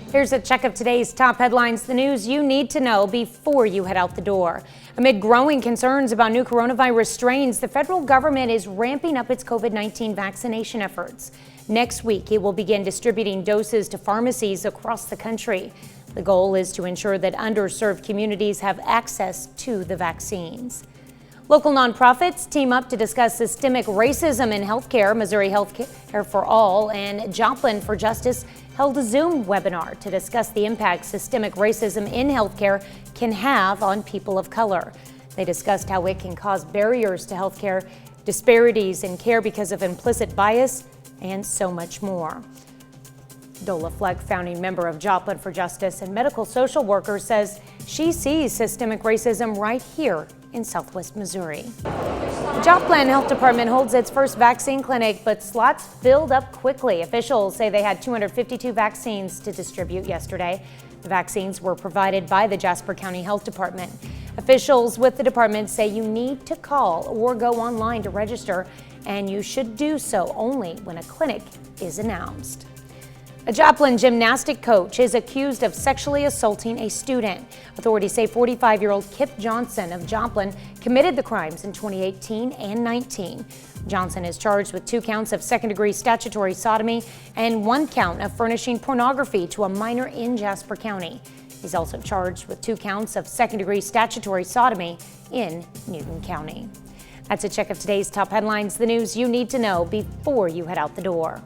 Here's a check of today's top headlines, the news you need to know before you head out the door. Amid growing concerns about new coronavirus strains, the federal government is ramping up its COVID-19 vaccination efforts. Next week, it will begin distributing doses to pharmacies across the country. The goal is to ensure that underserved communities have access to the vaccines. Local nonprofits team up to discuss systemic racism in healthcare. Missouri Healthcare for All and Joplin for Justice held a Zoom webinar to discuss the impact systemic racism in healthcare can have on people of color. They discussed how it can cause barriers to healthcare, disparities in care because of implicit bias, and so much more. Dola Fleck, founding member of Joplin for Justice and medical social worker, says she sees systemic racism right here in Southwest Missouri. The Joplin Health Department holds its first vaccine clinic, but slots filled up quickly. Officials say they had 252 vaccines to distribute yesterday. The vaccines were provided by the Jasper County Health Department. Officials with the department say you need to call or go online to register, and you should do so only when a clinic is announced. A Joplin gymnastic coach is accused of sexually assaulting a student. Authorities say 45-year-old Kip Johnson of Joplin committed the crimes in 2018 and 19. Johnson is charged with 2 counts of second-degree statutory sodomy and 1 count of furnishing pornography to a minor in Jasper County. He's also charged with 2 counts of second-degree statutory sodomy in Newton County. That's a check of today's top headlines, the news you need to know before you head out the door.